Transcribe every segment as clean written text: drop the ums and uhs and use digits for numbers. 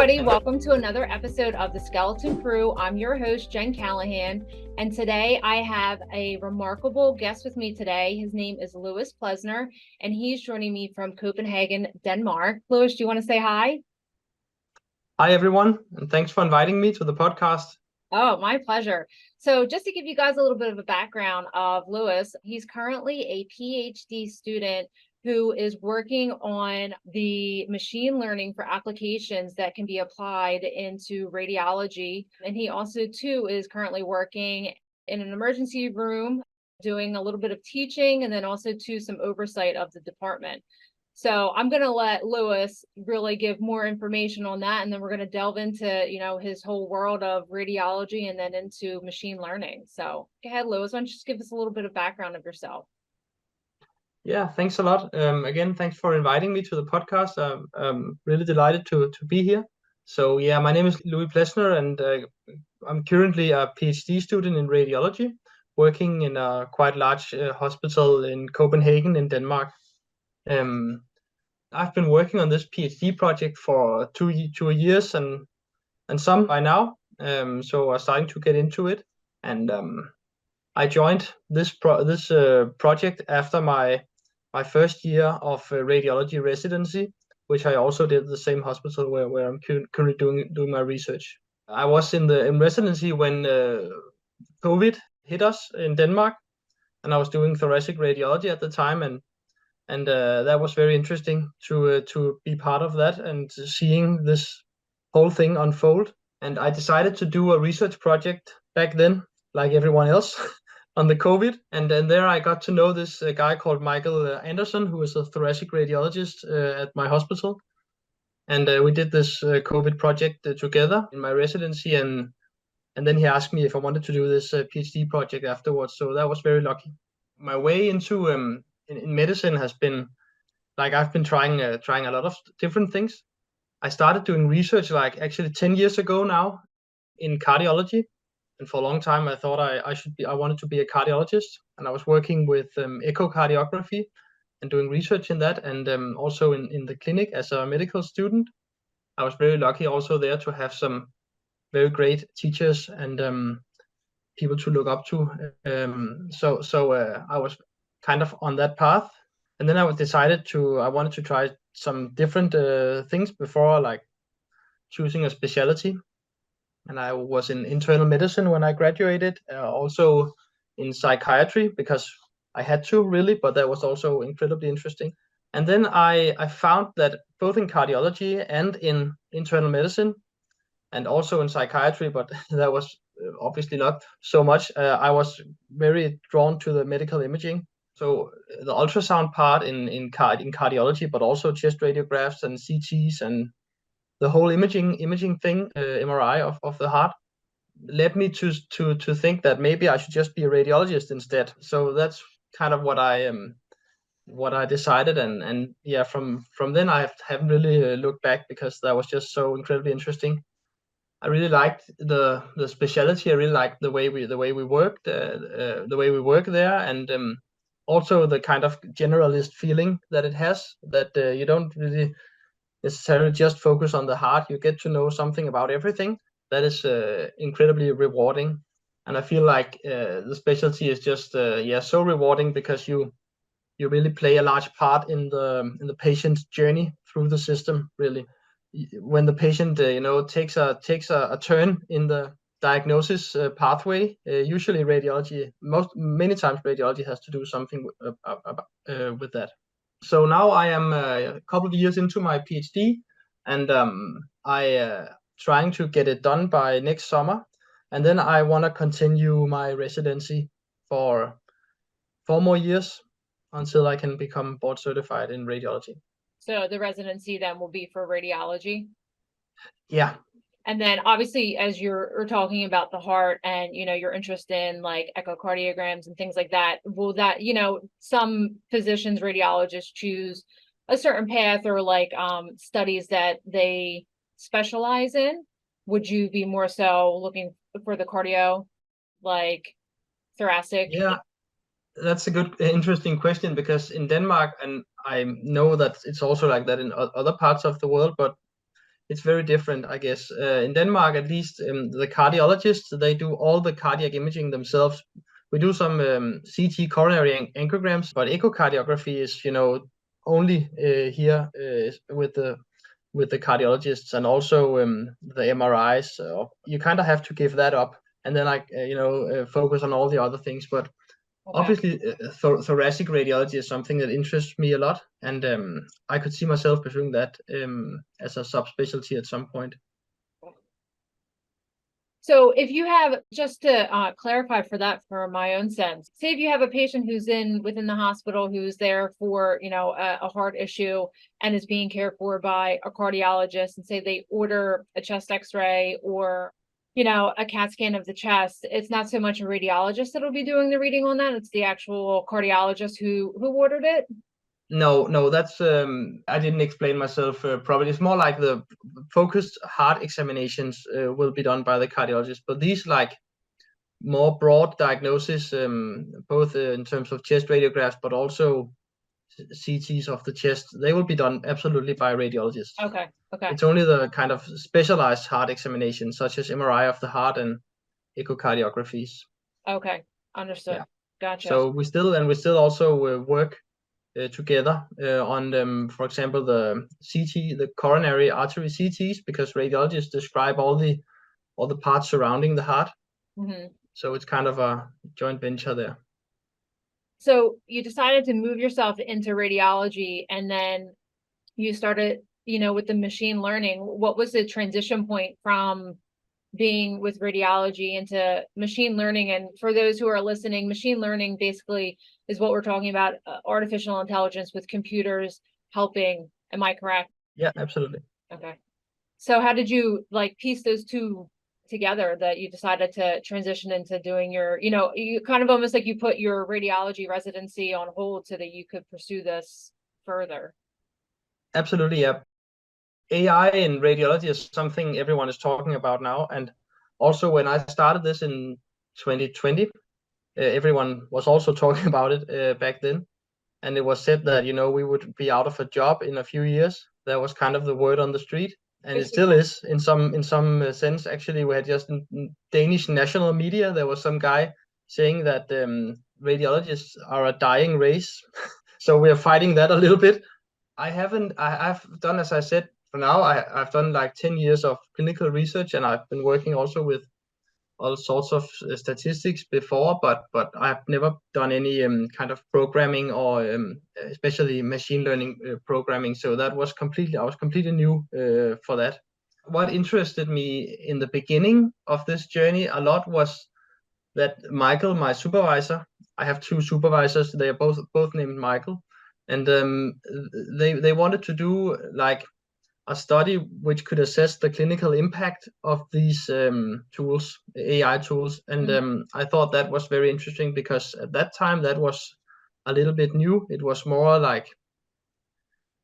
everybody. Welcome to another episode of The Skeleton Crew. I'm your host, Jen Callahan, and today I have a remarkable guest with me today. His name is Louis Plesner, and he's joining me from Copenhagen, Denmark. Louis, do you want to say hi? Hi, everyone, and thanks for inviting me to the podcast. Oh, my pleasure. So just to give you guys a little bit of a background of Louis, he's currently a PhD student who is working on the machine learning for applications that can be applied into radiology. And he also, too, is currently working in an emergency room, doing a little bit of teaching, and then also, too, some oversight of the department. So I'm going to let Louis really give more information on that. And then we're going to delve into, his whole world of radiology and then into machine learning. So go ahead, Louis, why don't you just give us a little bit of background of yourself? Yeah, thanks a lot. Again, thanks for inviting me to the podcast. I'm really delighted to be here. So yeah, my name is Louis Plesner, and I'm currently a PhD student in radiology, working in a quite large hospital in Copenhagen in Denmark. I've been working on this PhD project for two years and some by now. So I'm starting to get into it, and I joined this project after my first year of radiology residency, which I also did at the same hospital where I'm currently doing my research. I was in residency when COVID hit us in Denmark, and I was doing thoracic radiology at the time, and that was very interesting to be part of that and seeing this whole thing unfold. And I decided to do a research project back then, like everyone else, on the COVID. And then there I got to know this guy called Michael Anderson, who is a thoracic radiologist at my hospital. And we did this COVID project together in my residency. And then he asked me if I wanted to do this PhD project afterwards. So that was very lucky. My way into in medicine has been like I've been trying a lot of different things. I started doing research like actually 10 years ago now in cardiology. And for a long time, I thought I wanted to be a cardiologist. And I was working with echocardiography and doing research in that. And also in the clinic as a medical student. I was very lucky also there to have some very great teachers and people to look up to. So I was kind of on that path. And then I decided I wanted to try some different things before like choosing a specialty. And I was in internal medicine when I graduated, also in psychiatry because I had to really, but that was also incredibly interesting. And then I found that both in cardiology and in internal medicine and also in psychiatry, but that was obviously not so much. I was very drawn to the medical imaging. So the ultrasound part in cardiology, but also chest radiographs and CTs and the whole imaging thing, MRI of the heart, led me to think that maybe I should just be a radiologist instead. So that's kind of what I decided, and yeah, from then I haven't really looked back because that was just so incredibly interesting. I really liked the specialty. I really liked the way we worked, the way we work there, and also the kind of generalist feeling that it has. That you don't really necessarily just focus on the heart. You get to know something about everything. That is incredibly rewarding, and I feel like the specialty is just so rewarding because you really play a large part in the patient's journey through the system. Really, when the patient takes a turn in the diagnosis pathway, usually many times radiology has to do something with that. So now I am a couple of years into my PhD, and I trying to get it done by next summer, and then I want to continue my residency for 4 more years until I can become board certified in radiology. So the residency then will be for radiology? Yeah. And then obviously, as you're talking about the heart and, your interest in like echocardiograms and things like that, will that, some physicians, radiologists choose a certain path or like studies that they specialize in? Would you be more so looking for the cardio, like thoracic? Yeah, that's a good, interesting question because in Denmark, and I know that it's also like that in other parts of the world, but it's very different, I guess. In Denmark, at least, the cardiologists, they do all the cardiac imaging themselves. We do some CT coronary angiograms, but echocardiography is, only here with the cardiologists, and also the MRIs. So you kind of have to give that up, and then focus on all the other things. But Okay. obviously, thoracic radiology is something that interests me a lot, and I could see myself pursuing that as a subspecialty at some point. So if you have, just to clarify for that, for my own sense, say if you have a patient who's within the hospital, who's there for, a heart issue and is being cared for by a cardiologist, and say they order a chest x-ray or, a CAT scan of the chest, it's not so much a radiologist that'll be doing the reading on that. It's the actual cardiologist who ordered it. No, that's I didn't explain myself properly. It's more like the focused heart examinations will be done by the cardiologist, but these like more broad diagnosis, both in terms of chest radiographs, but also CTs of the chest, they will be done absolutely by radiologists. Okay. It's only the kind of specialized heart examinations, such as MRI of the heart and echocardiographies. Okay, understood. Yeah. Gotcha. So we still also work together on, for example, the CT, the coronary artery CTs, because radiologists describe all the parts surrounding the heart. Mm-hmm. So it's kind of a joint venture there. So you decided to move yourself into radiology, and then you started, with the machine learning. What was the transition point from being with radiology into machine learning? And for those who are listening, machine learning basically is what we're talking about, artificial intelligence with computers helping. Am I correct? Yeah, absolutely. Okay. So how did you piece those two together, that you decided to transition into doing your, you kind of almost like you put your radiology residency on hold so that you could pursue this further? Absolutely, yeah. AI in radiology is something everyone is talking about now. And also when I started this in 2020, everyone was also talking about it back then. And it was said that, we would be out of a job in a few years. That was kind of the word on the street. And it still is in some sense. Actually, we had just in Danish national media, there was some guy saying that radiologists are a dying race. So we are fighting that a little bit. I've done, as I said, for now, I've done like 10 years of clinical research, and I've been working also with all sorts of statistics before, but I've never done any kind of programming or especially machine learning programming. So I was completely new for that. What interested me in the beginning of this journey a lot was that Michael, my supervisor, I have two supervisors, they are both named Michael, and they wanted to do like a study which could assess the clinical impact of these tools, AI tools. And I thought that was very interesting, because at that time that was a little bit new. It was more like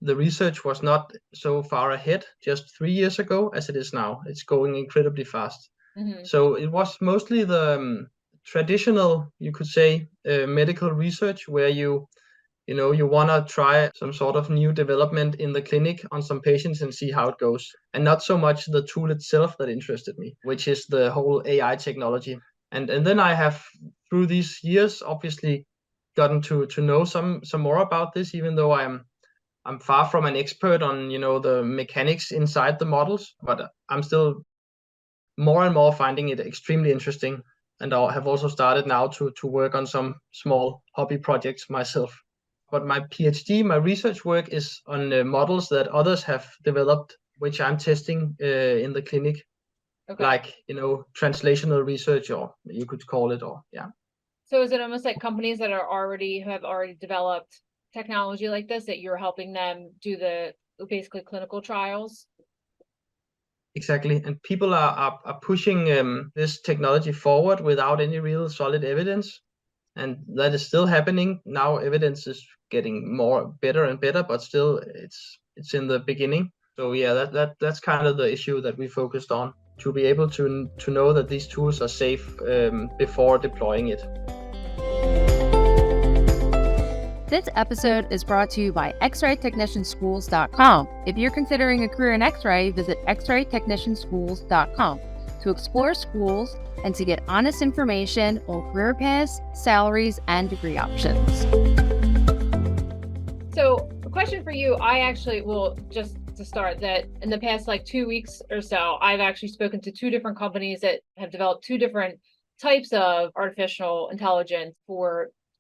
the research was not so far ahead just 3 years ago as it is now. It's going incredibly fast. Mm-hmm. So it was mostly the traditional, you could say, medical research, where you want to try some sort of new development in the clinic on some patients and see how it goes. And not so much the tool itself that interested me, which is the whole AI technology. And then I have, through these years, obviously gotten to know some more about this, even though I'm far from an expert on, the mechanics inside the models, but I'm still more and more finding it extremely interesting. And I have also started now to work on some small hobby projects myself. But my PhD, my research work is on models that others have developed, which I'm testing in the clinic. Okay. Like, translational research, or you could call it, or yeah. So is it almost like companies that have already developed technology like this, that you're helping them do the basically clinical trials? Exactly. And people are pushing this technology forward without any real solid evidence. And that is still happening. Now evidence is getting better and better, but still it's in the beginning. So yeah, that's kind of the issue that we focused on, to be able to know that these tools are safe before deploying it. This episode is brought to you by xraytechnicianschools.com. If you're considering a career in X-ray, visit xraytechnicianschools.com to explore schools and to get honest information on career paths, salaries, and degree options. So, a question for you, I actually will just to start that in the past 2 weeks or so, I've actually spoken to 2 different companies that have developed 2 different types of artificial intelligence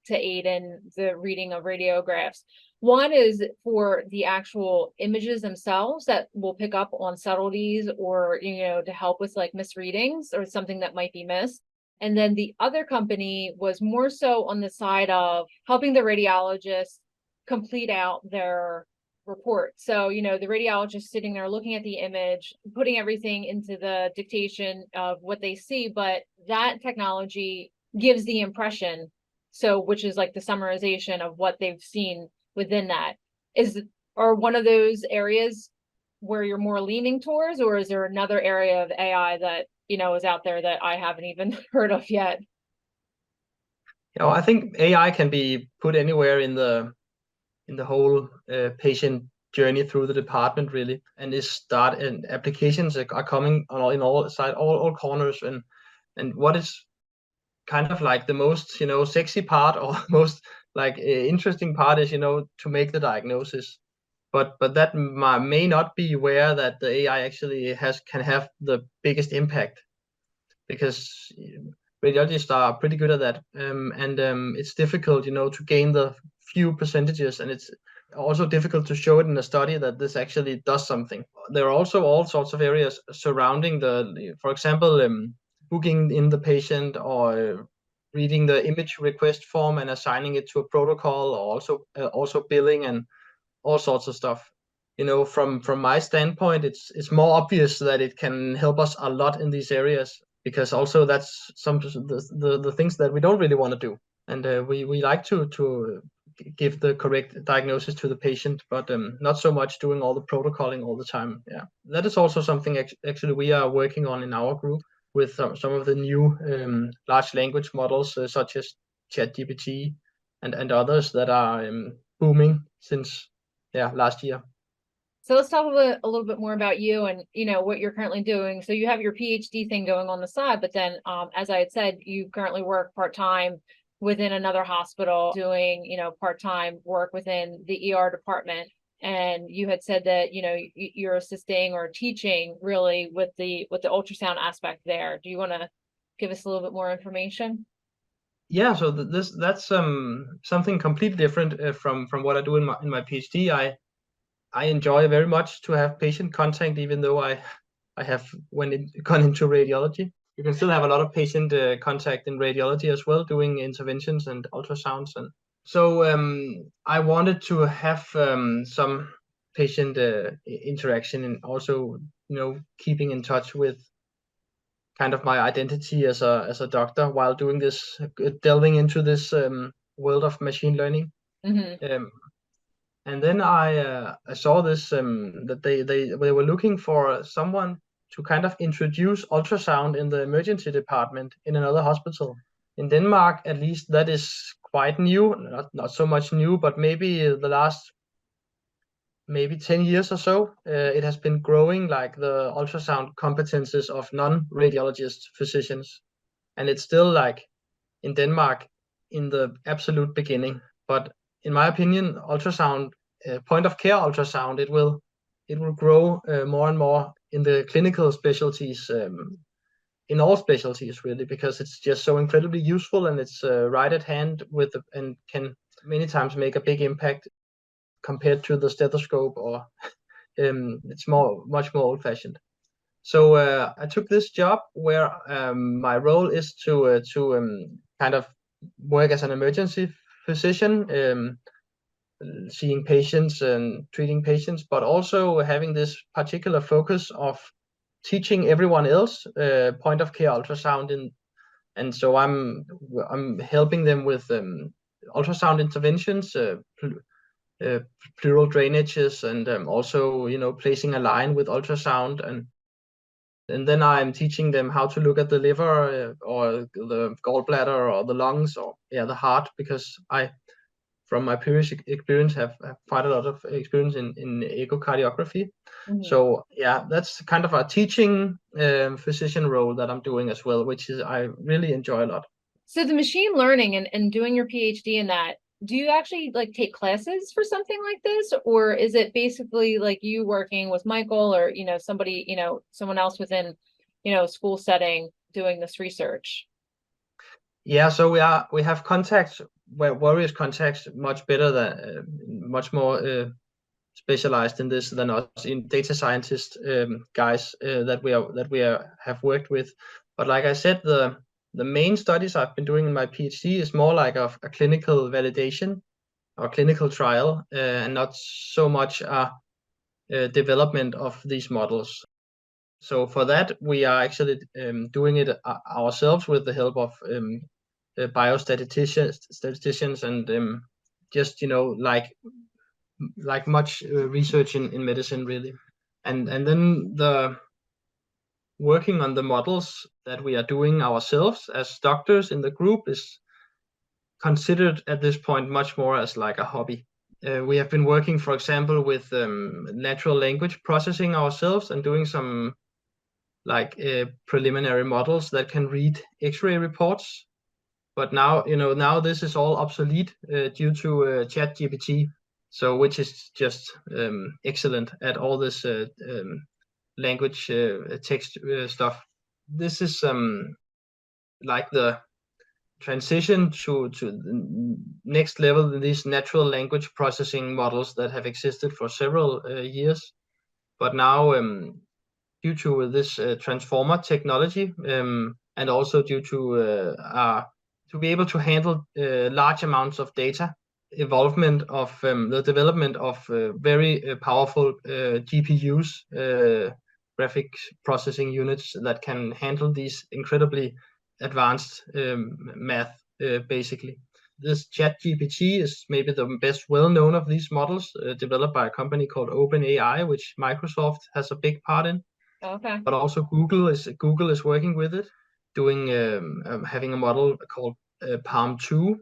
to aid in the reading of radiographs. One is for the actual images themselves that will pick up on subtleties or, to help with misreadings or something that might be missed. And then the other company was more so on the side of helping the radiologist complete out their report. So, the radiologist sitting there looking at the image, putting everything into the dictation of what they see, but that technology gives the impression, which is the summarization of what they've seen within that. Are one of those areas where you're more leaning towards, or is there another area of AI that, is out there that I haven't even heard of yet? I think AI can be put anywhere in the whole patient journey through the department, really, and applications are coming in all corners, and what is kind of the most sexy part or most interesting part is to make the diagnosis, but that may not be where that the AI actually can have the biggest impact, because radiologists are pretty good at that, and it's difficult to gain the few percentages, and it's also difficult to show it in a study that this actually does something. There are also all sorts of areas surrounding for example, booking in the patient or reading the image request form and assigning it to a protocol, or also billing and all sorts of stuff. From my standpoint, it's more obvious that it can help us a lot in these areas, because also that's some the things that we don't really want to do, and we like to give the correct diagnosis to the patient, but not so much doing all the protocoling all the time. Yeah, that is also something actually we are working on in our group with some of the new large language models, such as ChatGPT and others that are booming since last year. So let's talk a little bit more about you and what you're currently doing. So you have your PhD thing going on the side, but then as I had said, you currently work part-time within another hospital doing part-time work within the ER department. And you had said that you're assisting or teaching really with the ultrasound aspect there. Do you want to give us a little bit more information? Yeah, so that's something completely different from what I do in my PhD. I enjoy very much to have patient contact, even though I have gone into radiology. You can still have a lot of patient contact in radiology as well, doing interventions and ultrasounds. And so I wanted to have some patient interaction, and also keeping in touch with kind of my identity as a doctor while doing this, delving into this world of machine learning. Mm-hmm. And then I saw this that they were looking for someone to kind of introduce ultrasound in the emergency department in another hospital. In Denmark, at least, that is quite new, not so much new, but maybe the last 10 years or so, it has been growing, like the ultrasound competences of non-radiologist physicians. And it's still in Denmark in the absolute beginning. But in my opinion, ultrasound, point of care ultrasound, it will grow more and more in the clinical specialties, in all specialties really, because it's just so incredibly useful, and it's right at hand and can many times make a big impact compared to the stethoscope, or it's much more old-fashioned. So I took this job where my role is to kind of work as an emergency physician, seeing patients and treating patients, but also having this particular focus of teaching everyone else point of care ultrasound, and so I'm helping them with ultrasound interventions, pleural drainages, and also placing a line with ultrasound, and then I'm teaching them how to look at the liver or the gallbladder or the lungs, or the heart, because from my previous experience have quite a lot of experience in echocardiography. So yeah, that's kind of a teaching physician role that I'm doing as well, which is I really enjoy a lot. So the machine learning and doing your PhD in that, do you actually like take classes for something like this, or is it basically like you working with Michael or somebody, someone else within a school setting doing this research? Yeah, so we have contacts, various contacts, much better than much more specialized in this than us in data scientist guys that we have worked with. But like I said, the main studies I've been doing in my PhD is more like a clinical validation or clinical trial, and not so much development of these models. So for that, we are actually doing it ourselves with the help of biostatisticians and just like much research in medicine really, and then the working on the models that we are doing ourselves as doctors in the group is considered at this point much more as like a hobby. We have been working, for example, with natural language processing ourselves and doing some like preliminary models that can read X-ray reports. But now this is all obsolete due to ChatGPT. So which is just excellent at all this language text stuff. This is like the transition to the next level in these natural language processing models that have existed for several years. But now due to this transformer technology and also due to be able to handle large amounts of data, the development of very powerful GPUs, graphics processing units that can handle these incredibly advanced math, basically. This ChatGPT is maybe the best well-known of these models, developed by a company called OpenAI, which Microsoft has a big part in. Okay. But also Google is working with it, doing having a model called Palm 2,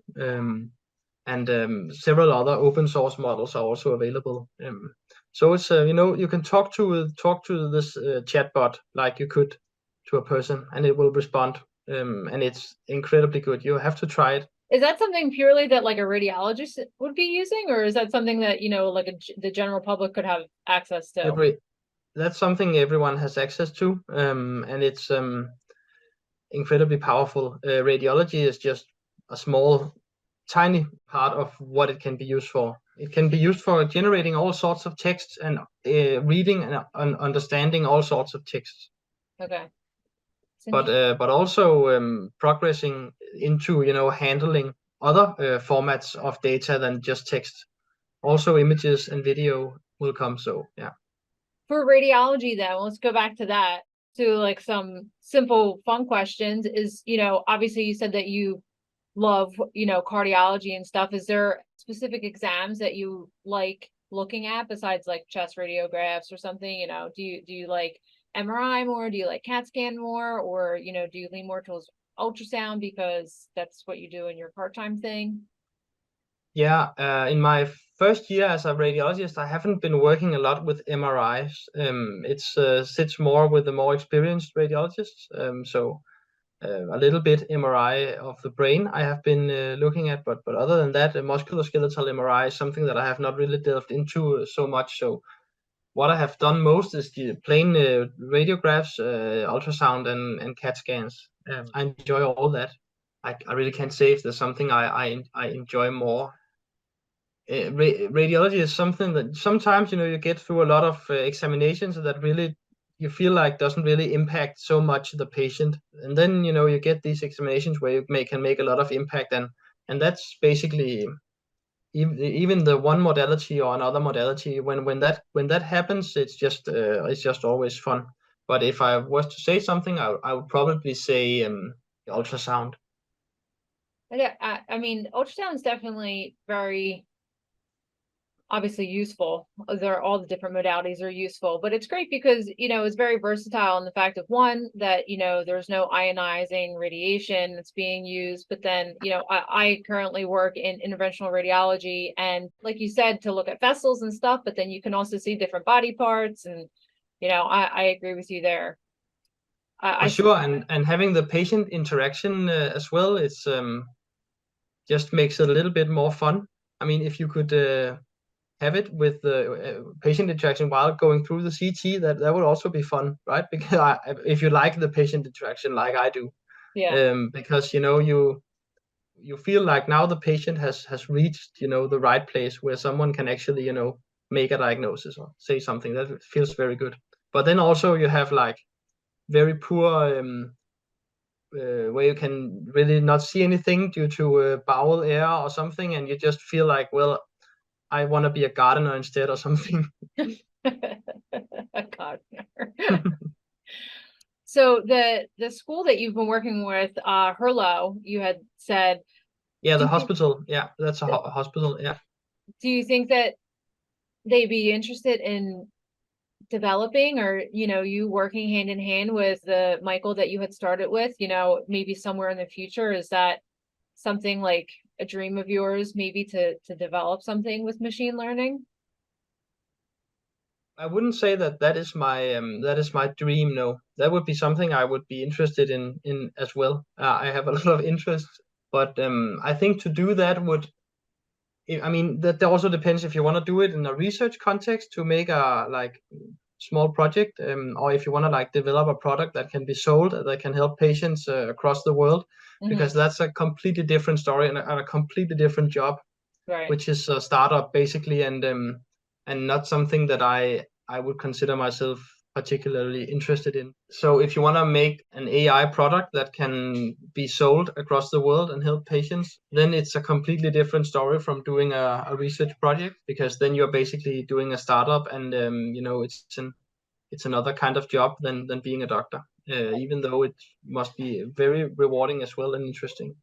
and several other open source models are also available. So it's you can talk to this chatbot like you could to a person, and it will respond, and it's incredibly good. You have to try it. Is that something purely that like a radiologist would be using, or is that something that like the general public could have access to? That's something everyone has access to, and it's incredibly powerful. Radiology is just a small, tiny part of what it can be used for. It can be used for generating all sorts of texts and reading and understanding all sorts of texts. Okay. But also progressing into handling other formats of data than just text. Also images and video will come. So yeah. For radiology, then let's go back to that. To like some simple fun questions is, obviously you said that you love, cardiology and stuff. Is there specific exams that you like looking at besides like chest radiographs or something? Do you like MRI more? Do you like CAT scan more? Or, do you lean more towards ultrasound because that's what you do in your part-time thing? Yeah, in my first year as a radiologist, I haven't been working a lot with MRIs. It sits more with the more experienced radiologists. So a little bit MRI of the brain I have been looking at, but other than that, musculoskeletal MRI is something that I have not really delved into so much. So what I have done most is the plain radiographs, ultrasound, and CAT scans. I enjoy all that. I really can't say if there's something I enjoy more. Radiology is something that sometimes you get through a lot of examinations that really you feel like doesn't really impact so much the patient, and then you get these examinations where you can make a lot of impact, and that's basically even the one modality or another modality. When that happens, it's just always fun. But if I was to say something, I would probably say ultrasound. Yeah, I mean, ultrasound is definitely very obviously useful. All the different modalities are useful, but it's great because, it's very versatile in the fact of one, that, there's no ionizing radiation that's being used. But then, I currently work in interventional radiology, and like you said, to look at vessels and stuff, but then you can also see different body parts. And, I agree with you there. For sure, and having the patient interaction as well, it's just makes it a little bit more fun. I mean, if you could have it with the patient interaction while going through the CT, that would also be fun, right? Because if you like the patient interaction like I do, because you feel like now the patient has reached the right place where someone can actually make a diagnosis or say something. That feels very good. But then also you have like very poor where you can really not see anything due to bowel air or something, and you just feel like, well, I want to be a gardener instead or something. A gardener. So the school that you've been working with, Herlo, you had said. Yeah, the hospital. Yeah, that's a hospital. Yeah. Do you think that they'd be interested in developing, or you working hand in hand with the Michael that you had started with, maybe somewhere in the future? Is that something like a dream of yours, maybe to develop something with machine learning? I wouldn't say that is my dream. No, that would be something I would be interested in as well. I have a lot of interest, but I think to do that I mean, that also depends if you want to do it in a research context to make a like small project, or if you want to like develop a product that can be sold, that can help patients across the world, because that's a completely different story and a completely different job, right? Which is a startup basically, and not something that I would consider myself particularly interested in. So if you want to make an AI product that can be sold across the world and help patients, then it's a completely different story from doing a research project, because then you're basically doing a startup, and it's another kind of job than being a doctor, even though it must be very rewarding as well and interesting.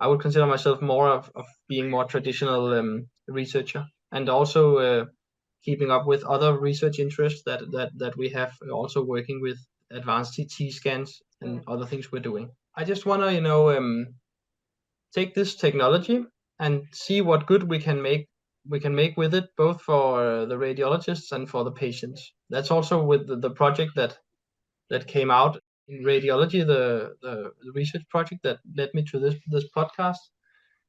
I would consider myself more of being more traditional researcher, and also keeping up with other research interests that we have, also working with advanced CT scans and other things we're doing. I just want to take this technology and see what good we can make with it, both for the radiologists and for the patients. That's also with the project that came out in radiology, the research project that led me to this podcast.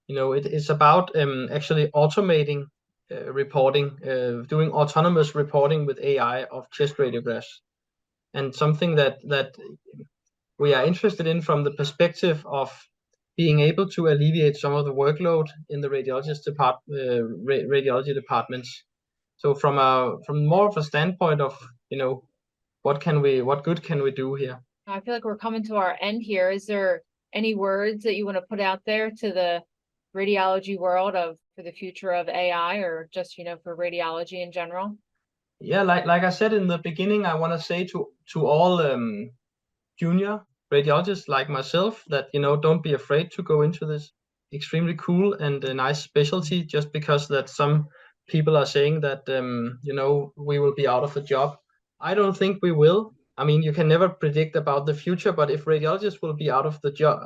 It's about actually automating reporting, doing autonomous reporting with AI of chest radiographs, and something that we are interested in from the perspective of being able to alleviate some of the workload in the radiology departments. So from more of a standpoint of what good can we do here? I feel like we're coming to our end here. Is there any words that you want to put out there to the radiology world for the future of AI, or just for radiology in general? Yeah, like I said in the beginning, I want to say to all junior radiologists like myself that don't be afraid to go into this extremely cool and nice specialty, just because that some people are saying that we will be out of a job. I don't think we will. I mean, you can never predict about the future, but if radiologists will be out of a job,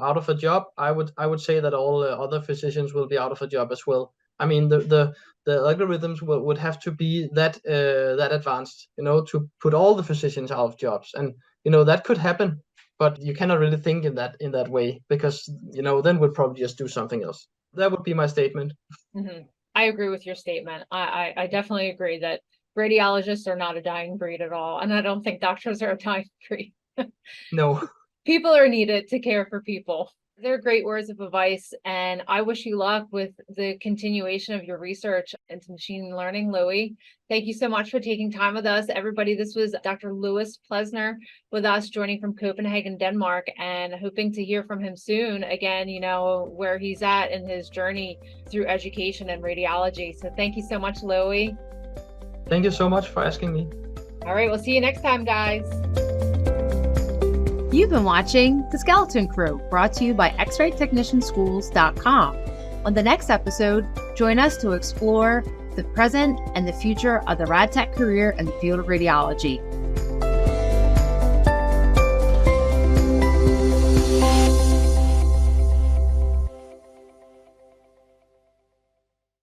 I would say that all other physicians will be out of a job as well. I mean, the algorithms would have to be that advanced, to put all the physicians out of jobs, and that could happen, but you cannot really think in that way, because then we'll probably just do something else. That would be my statement. Mm-hmm. I agree with your statement. I definitely agree that radiologists are not a dying breed at all, and I don't think doctors are a dying breed. No. People are needed to care for people. They're great words of advice, and I wish you luck with the continuation of your research into machine learning, Louis. Thank you so much for taking time with us. Everybody, this was Dr. Louis Plesner with us, joining from Copenhagen, Denmark, and hoping to hear from him soon again, where he's at in his journey through education and radiology. So thank you so much, Louis. Thank you so much for asking me. All right, we'll see you next time, guys. You've been watching The Skeleton Crew, brought to you by xraytechnicianschools.com. On the next episode, join us to explore the present and the future of the rad tech career in the field of radiology.